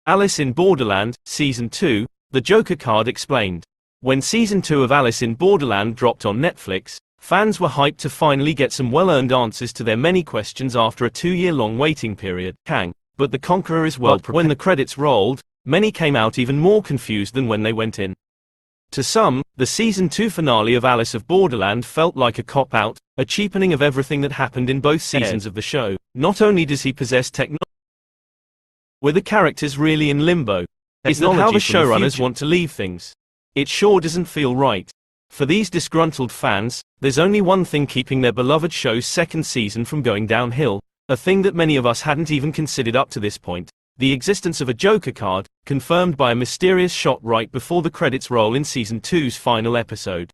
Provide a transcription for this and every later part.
Alice in Borderland, Season 2, The Joker Card Explained. When Season 2 of Alice in Borderland dropped on Netflix, fans were hyped to finally get some well-earned answers to their many questions after a 2-year-long waiting period. But the Conqueror is well prepared. When the credits rolled, many came out even more confused than when they went in. To some, the Season 2 finale of Alice of Borderland felt like a cop-out, a cheapening of everything that happened in both seasons of the show. Not only does he possess technology, were the characters really in limbo? Is that how the showrunners want to leave things? It sure doesn't feel right. For these disgruntled fans, there's only one thing keeping their beloved show's second season from going downhill, a thing that many of us hadn't even considered up to this point: the existence of a Joker card, confirmed by a mysterious shot right before the credits roll in Season 2's final episode.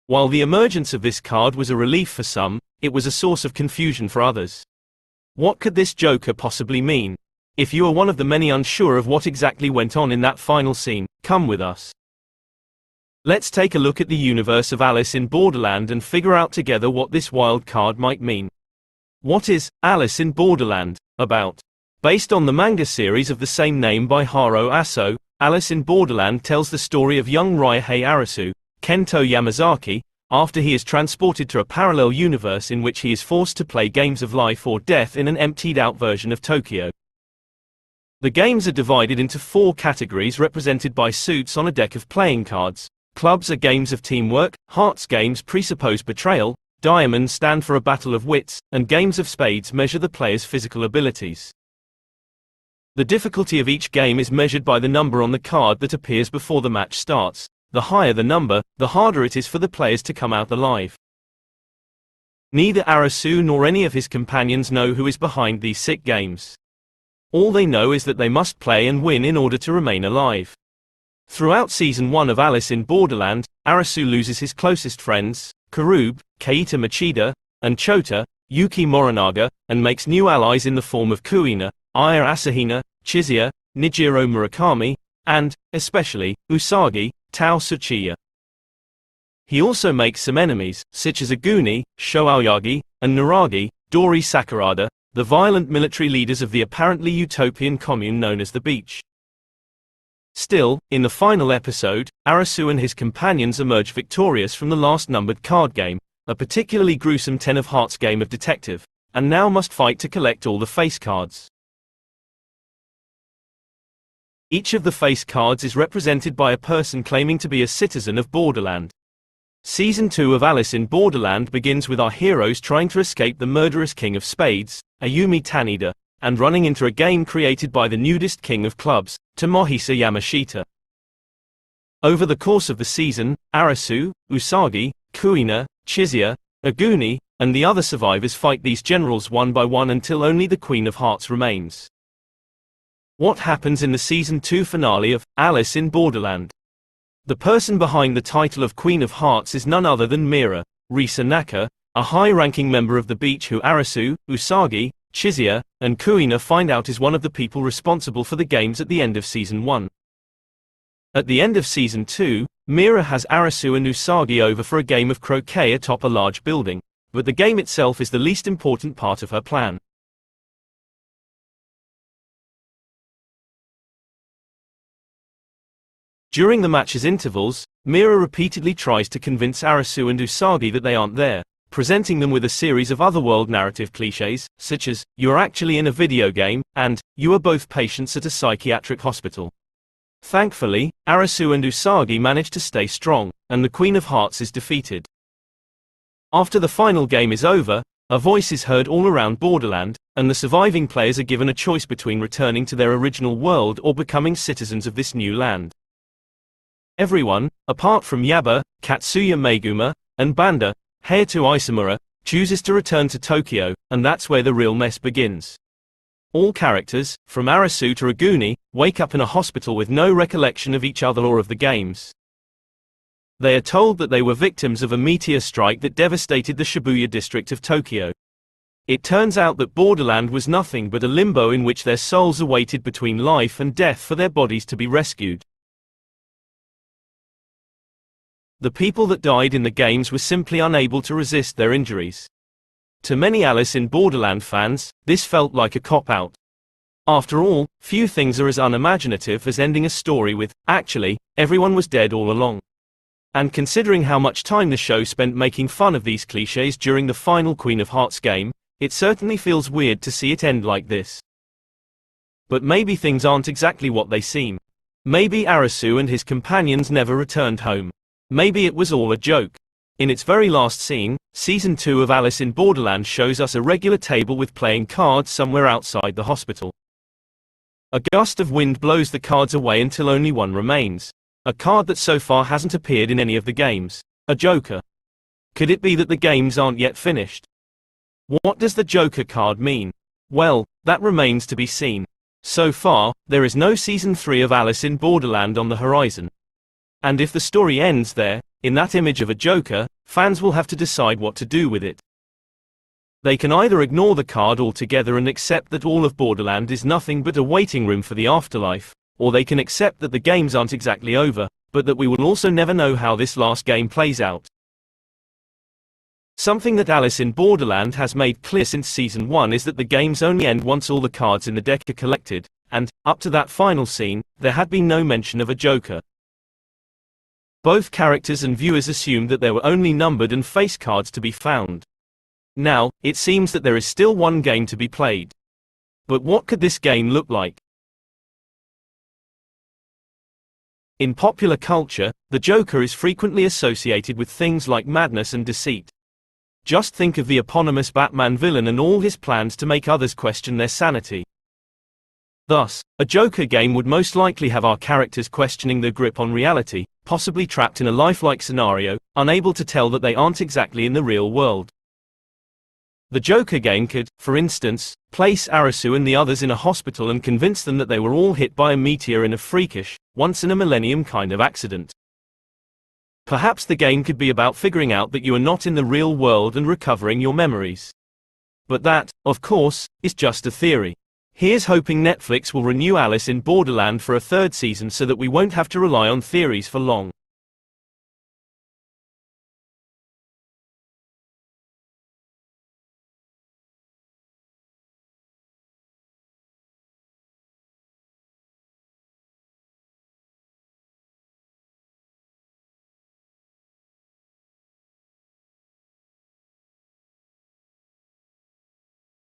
While the emergence of this card was a relief for some, it was a source of confusion for others. What could this Joker possibly mean? If you are one of the many unsure of what exactly went on in that final scene, come with us. Let's take a look at the universe of Alice in Borderland and figure out together what this wild card might mean. What is Alice in Borderland about? Based on the manga series of the same name by Haro Aso, Alice in Borderland tells the story of young Ryohei Arasu, Kento Yamazaki, after he is transported to a parallel universe in which he is forced to play games of life or death in an emptied-out version of Tokyo. The games are divided into 4 categories represented by suits on a deck of playing cards. Clubs are games of teamwork, hearts games presuppose betrayal, diamonds stand for a battle of wits, and games of spades measure the player's physical abilities. The difficulty of each game is measured by the number on the card that appears before the match starts. The higher the number, the harder it is for the players to come out alive. Neither Arasu nor any of his companions know who is behind these sick games. All they know is that they must play and win in order to remain alive. Throughout Season 1 of Alice in Borderland, Arasu loses his closest friends, Karube, Keita Machida, and Chota, Yuki Morinaga, and makes new allies in the form of Kuina, Aya Asahina, Chizuya, Nijiro Murakami, and, especially, Usagi, Tao Tsuchiya. He also makes some enemies, such as Aguni, Sho Aoyagi, and Naragi, Dori Sakurada, the violent military leaders of the apparently utopian commune known as the Beach. Still, in the final episode, Arasu and his companions emerge victorious from the last numbered card game, a particularly gruesome 10 of Hearts game of detective, and now must fight to collect all the face cards. Each of the face cards is represented by a person claiming to be a citizen of Borderland. Season 2 of Alice in Borderland begins with our heroes trying to escape the murderous king of spades, Ayumi Tanida, and running into a game created by the nudist king of clubs, Tomohisa Yamashita. Over the course of the season, Arasu, Usagi, Kuina, Chizuya, Aguni, and the other survivors fight these generals one by one until only the Queen of Hearts remains. What happens in the Season 2 finale of Alice in Borderland? The person behind the title of Queen of Hearts is none other than Mira, Risa Naka, a high-ranking member of the Beach who Arasu, Usagi, Chizuya, and Kuina find out is one of the people responsible for the games at the end of Season 1. At the end of Season 2, Mira has Arasu and Usagi over for a game of croquet atop a large building, but the game itself is the least important part of her plan. During the match's intervals, Mira repeatedly tries to convince Arasu and Usagi that they aren't there, presenting them with a series of otherworld narrative cliches, such as, "You are actually in a video game," and, "You are both patients at a psychiatric hospital." Thankfully, Arasu and Usagi manage to stay strong, and the Queen of Hearts is defeated. After the final game is over, a voice is heard all around Borderland, and the surviving players are given a choice between returning to their original world or becoming citizens of this new land. Everyone, apart from Yaba, Katsuya Meguma, and Banda, Hayato Isomura, chooses to return to Tokyo, and that's where the real mess begins. All characters, from Arasu to Aguni, wake up in a hospital with no recollection of each other or of the games. They are told that they were victims of a meteor strike that devastated the Shibuya district of Tokyo. It turns out that Borderland was nothing but a limbo in which their souls awaited between life and death for their bodies to be rescued. The people that died in the games were simply unable to resist their injuries. To many Alice in Borderland fans, this felt like a cop-out. After all, few things are as unimaginative as ending a story with, "Actually, everyone was dead all along." And considering how much time the show spent making fun of these cliches during the final Queen of Hearts game, it certainly feels weird to see it end like this. But maybe things aren't exactly what they seem. Maybe Arisu and his companions never returned home. Maybe it was all a joke. In its very last scene, Season 2 of Alice in Borderland shows us a regular table with playing cards somewhere outside the hospital. A gust of wind blows the cards away until only one remains. A card that so far hasn't appeared in any of the games. A Joker. Could it be that the games aren't yet finished? What does the Joker card mean? Well, that remains to be seen. So far, there is no Season 3 of Alice in Borderland on the horizon. And if the story ends there, in that image of a Joker, fans will have to decide what to do with it. They can either ignore the card altogether and accept that all of Borderland is nothing but a waiting room for the afterlife, or they can accept that the games aren't exactly over, but that we will also never know how this last game plays out. Something that Alice in Borderland has made clear since Season 1 is that the games only end once all the cards in the deck are collected, and, up to that final scene, there had been no mention of a Joker. Both characters and viewers assumed that there were only numbered and face cards to be found. Now, it seems that there is still one game to be played. But what could this game look like? In popular culture, the Joker is frequently associated with things like madness and deceit. Just think of the eponymous Batman villain and all his plans to make others question their sanity. Thus, a Joker game would most likely have our characters questioning their grip on reality, possibly trapped in a lifelike scenario, unable to tell that they aren't exactly in the real world. The Joker game could, for instance, place Arisu and the others in a hospital and convince them that they were all hit by a meteor in a freakish, once-in-a-millennium kind of accident. Perhaps the game could be about figuring out that you are not in the real world and recovering your memories. But that, of course, is just a theory. Here's hoping Netflix will renew Alice in Borderland for a third season so that we won't have to rely on theories for long.